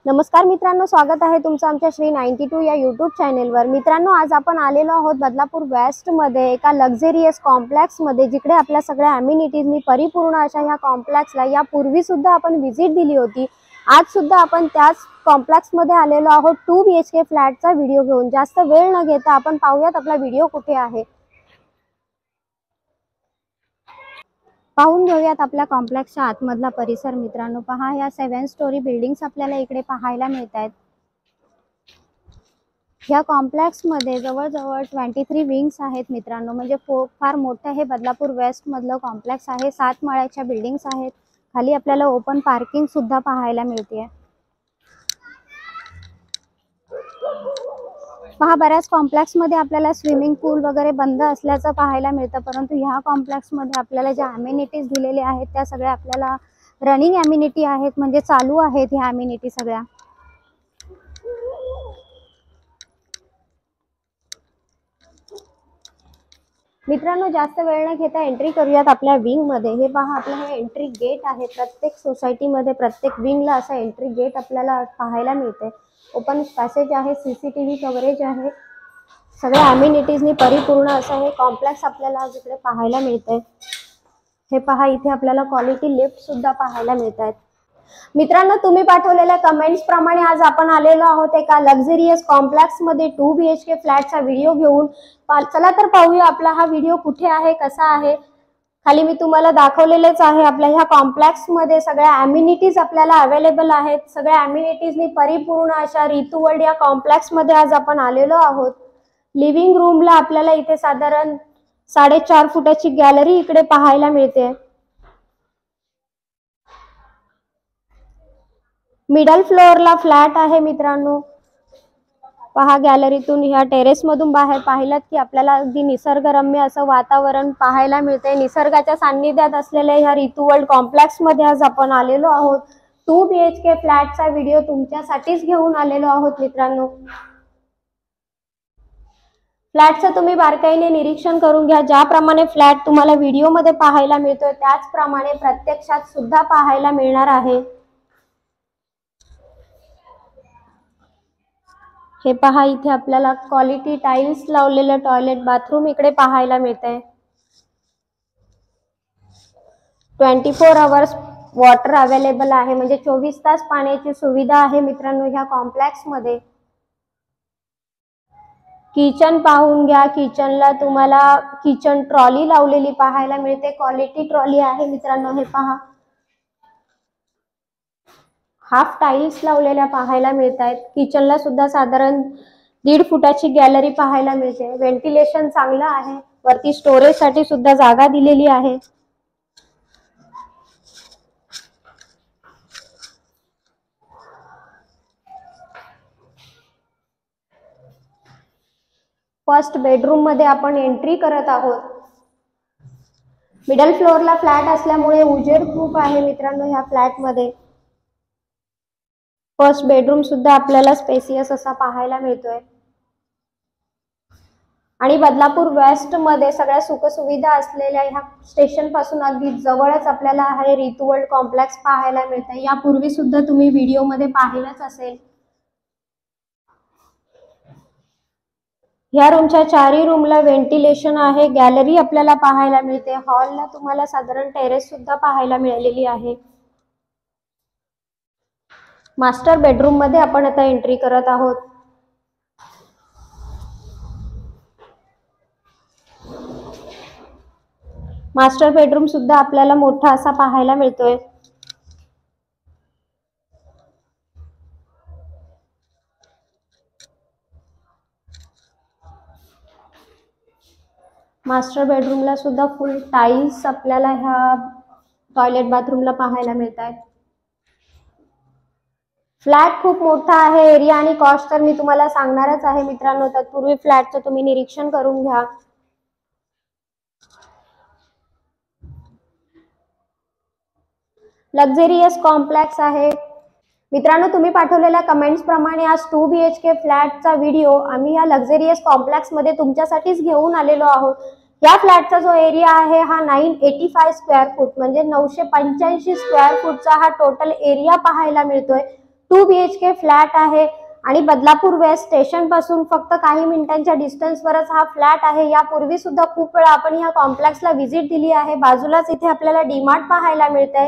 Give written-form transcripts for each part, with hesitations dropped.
नमस्कार मित्रांनो, स्वागत आहे तुमचं आमच्या श्री 92 या यूट्यूब चॅनेलवर। मित्रांनो, आज आपण आलेलो आहोत बदलापूर वेस्ट मध्ये एका लक्झरियस कॉम्प्लेक्स मध्ये, जिकडे आपल्या सगळ्या अम्युनिटीजनी परिपूर्ण अशा ह्या कॉम्प्लेक्सला यापूर्वी सुद्धा आपण व्हिजिट दिली होती। आज सुद्धा आपण त्याच कॉम्प्लेक्स मध्ये आलेलो आहोत 2 BHK फ्लॅटचा व्हिडिओ घेऊन। जास्त वेळ न घेता आपण पाहूयात आपला व्हिडिओ कुठे आहे। पाहून घेऊयात आपल्या कॉम्प्लेक्सच्या आतमधला परिसर। मित्रांनो पहा, या 7 स्टोरी बिल्डिंग्स आपल्याला इकडे पाहायला मिळतात। या कॉम्प्लेक्स मध्ये जवळजवळ 23 विंग्स आहेत मित्रांनो, म्हणजे फार मोठं हे बदलापूर वेस्ट मधलं कॉम्प्लेक्स आहे। 7 माळ्याच्या बिल्डिंग्स आहेत। खाली आपल्याला ओपन पार्किंग सुद्धा पाहायला मिळते। पहा, बऱ्याच कॉम्प्लेक्स मध्ये आपल्याला स्विमिंग पूल वगैरे बंद असल्याचं पाहायला मिळतं, परंतु ह्या कॉम्प्लेक्स मध्ये आपल्याला ज्या अम्युनिटीज दिलेल्या आहेत त्या सगळ्या आपल्याला रनिंग अम्युनिटी आहेत, म्हणजे चालू आहेत ह्या अम्युनिटी सगळ्या। मित्रांनो, जास्त वेळ न घेता एंट्री करूयात आपल्या विंग मध्ये। हे पहा, आपलं हे एंट्री गेट आहे। प्रत्येक सोसायटी मध्ये प्रत्येक विंगला असं एंट्री गेट आपल्याला पाहायला मिळते। ओपन पॅसेज आहे, CCTV कव्हरेज आहे। सगळ्या अम्युनिटीजनी परिपूर्ण असं हे कॉम्प्लेक्स आपल्याला इकडे पाहायला मिळते। हे पहा, इथे आपल्याला क्वालिटी लिफ्ट सुद्धा पाहायला मिळतात। मित्रांनो, तुम्ही पाठवलेल्या कमेंट्स प्रमाणे आज आपण आलेलो आहोत एका लक्झरियस कॉम्प्लेक्स मध्ये 2 BHK फ्लॅटचा व्हिडिओ घेऊन। चला तर पाहूया आपला हा व्हिडिओ कुठे आहे, कसा आहे। खाली मी तुम्हाला दाखवलेलेच आहे। आपल्या ह्या कॉम्प्लेक्स मध्ये सगळ्या अम्युनिटीज आपल्याला अवेलेबल आहेत। सगळ्या अम्युनिटीजनी परिपूर्ण अशा रितू वर्ल्ड या कॉम्प्लेक्स मध्ये आज आपण आलेलो आहोत। लिव्हिंग रूमला आपल्याला इथे साधारण 4.5 फुटाची गॅलरी इकडे पाहायला मिळते। मिडल फ्लोअरला फ्लॅट आहे मित्रांनो। पहा, गॅलरीतून ह्या टेरेस मधून बाहेर पाहिलात की आपल्याला अगदी निसर्गरम्य असं वातावरण पाहायला मिळते। निसर्गाच्या सान्निध्यात असलेल्या ह्या रितू वर्ल्ड कॉम्प्लेक्स मध्ये आज आपण आलेलो आहोत। 2 BHK फ्लॅटचा व्हिडिओ तुमच्यासाठीच घेऊन आलेलो आहोत मित्रांनो। फ्लॅटचं तुम्ही बारकाईने निरीक्षण करून घ्या। ज्याप्रमाणे फ्लॅट तुम्हाला व्हिडिओ मध्ये पाहायला मिळतोय त्याचप्रमाणे प्रत्यक्षात सुद्धा पाहायला मिळणार आहे। हे पहा, इथे आपल्याला क्वालिटी टाइल्स लावलेलं टॉयलेट बाथरूम इकडे पाहायला मिळतंय। 24 आवर्स वॉटर अवेलेबल आहे, म्हणजे 24 तास पाण्याची सुविधा आहे मित्रांनो ह्या कॉम्प्लेक्स मध्ये। किचन पाहून घ्या। किचनला तुम्हाला किचन ट्रॉली लावलेली पाहायला मिळते। क्वालिटी ट्रॉली आहे मित्रांनो। हे पहा, हाफ टाइल्स लावलेल्या पाहायला मिळत आहेत। किचनला सुद्धा साधारण 1.5 फुटाची गॅलरी पाहायला मिळते। व्हेंटिलेशन चांगलं आहे। वरती स्टोरेज साठी सुद्धा जागा दिलेली आहे। फर्स्ट बेडरूम मध्ये आपण एंट्री करत आहोत। मिडल फ्लोअरला फ्लॅट असल्यामुळे उजेड खूप आहे मित्रांनो ह्या फ्लॅट मध्ये। फर्स्ट बेडरूम सुद्धा आपल्याला स्पेसियस असा पाहायला मिळतोय। आणि बदलापूर वेस्ट मध्ये सगळ्या सुखसुविधा असलेल्या ह्या स्टेशन पासून अगदी जवळच आपल्याला हे रितू वर्ल्ड कॉम्प्लेक्स पाहायला मिळते। यापूर्वी सुद्धा तुम्ही व्हिडिओ मध्ये पाहिलंच असेल। ह्या रूमच्या 4ही रूमला व्हेंटिलेशन आहे। गॅलरी आपल्याला पाहायला मिळते। हॉलला तुम्हाला साधारण टेरेस सुद्धा पाहायला मिळालेली आहे। मास्टर बेडरूम मध्ये आपण आता एंट्री करत आहोत। मास्टर बेडरूम सुद्धा आपल्याला मोठा असा पाहायला मिळतोय। मास्टर बेडरूमला सुद्धा फुल टाइल्स आपल्याला ह्या टॉयलेट बाथरूमला पाहायला मिळतात। फ्लॅट खूप मोठा आहे। एरिया आणि कॉस्ट तर मी तुम्हाला सांगणारच आहे मित्रांनो। तत्पूर्वी फ्लॅटचं तुम्ही निरीक्षण करून घ्या। लक्झरियस कॉम्प्लेक्स आहे मित्रांनो। तुम्ही पाठवलेल्या कमेंट्स प्रमाणे आज 2 BHK फ्लॅटचा व्हिडिओ आम्ही या लक्झरियस कॉम्प्लेक्स मध्ये तुमच्यासाठीच घेऊन आलेलो आहोत। या फ्लॅटचा जो एरिया आहे हा 985 स्क्वेअर फूट, म्हणजे 985 स्क्वेअर फूटचा हा टोटल एरिया पाहायला मिळतोय। 2 BHK फ्लॅट आहे आणि बदलापूर वेस्ट स्टेशन पासून फक्त काही मिनिटांच्या डिस्टन्सवरच हा फ्लॅट आहे। यापूर्वी सुद्धा खूप वेळा आपण ह्या कॉम्प्लेक्सला व्हिजिट दिली आहे। बाजूलाच इथे आपल्याला डीमार्ट पाहायला मिळतंय।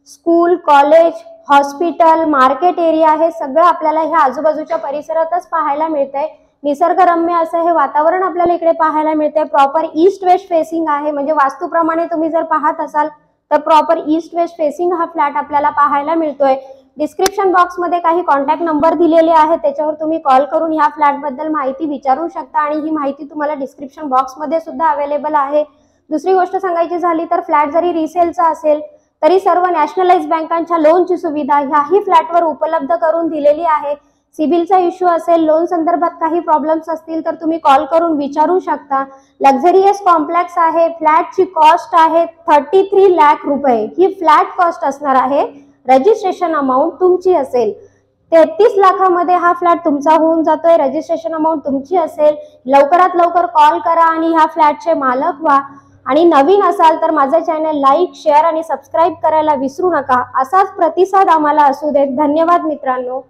School, college, hospital, market area हे सगळं आपल्याला ह्या आजूबाजूच्या परिसरातच पाहायला मिळतंय। निसर्गरम्य असं हे वातावरण आपल्याला इकडे पाहायला मिळतंय। प्रॉपर ईस्ट वेस्ट फेसिंग आहे, म्हणजे वास्तूप्रमाणे तुम्ही जर पाहत असाल तर प्रॉपर ईस्ट वेस्ट फेसिंग हा फ्लॅट आपल्याला पाहायला मिळतोय। डिस्क्रिप्शन बॉक्स मध्ये काही कॉन्टॅक्ट नंबर दिलेले आहेत, त्याच्यावर तुम्ही कॉल करून ह्या फ्लॅट बद्दल माहिती विचारू शकता आणि ही माहिती तुम्हाला डिस्क्रिप्शन बॉक्स मध्ये सुद्धा अवेलेबल आहे। दुसरी गोष्ट सांगायची झाली तर फ्लॅट जरी रिसेलचा असेल तरी सर्व नॅशनलाइज बँकांच्या लोनची सुविधा ह्याही फ्लॅटवर उपलब्ध करून दिलेली आहे। सिबिलचा इश्यू असेल, लोन संदर्भात काही प्रॉब्लेम्स असतील तर तुम्ही कॉल करून विचारू शकता। लक्झरियस कॉम्प्लेक्स आहे। फ्लॅटची कॉस्ट आहे 33 लाख रुपये। ही फ्लॅट कॉस्ट असणार आहे। रजिस्ट्रेशन अमाऊंट तुमची असेल 33 लाखामध्ये हा फ्लॅट तुमचा होऊन जातोय। रजिस्ट्रेशन अमाऊंट तुमची असेल। लवकरात लवकर कॉल करा आणि ह्या फ्लॅटचे मालक व्हा। आणि नवीन असाल तर माझं चॅनल लाईक, शेअर आणि सबस्क्राईब करायला विसरू नका। असाच प्रतिसाद आम्हाला असू देत। धन्यवाद मित्रांनो।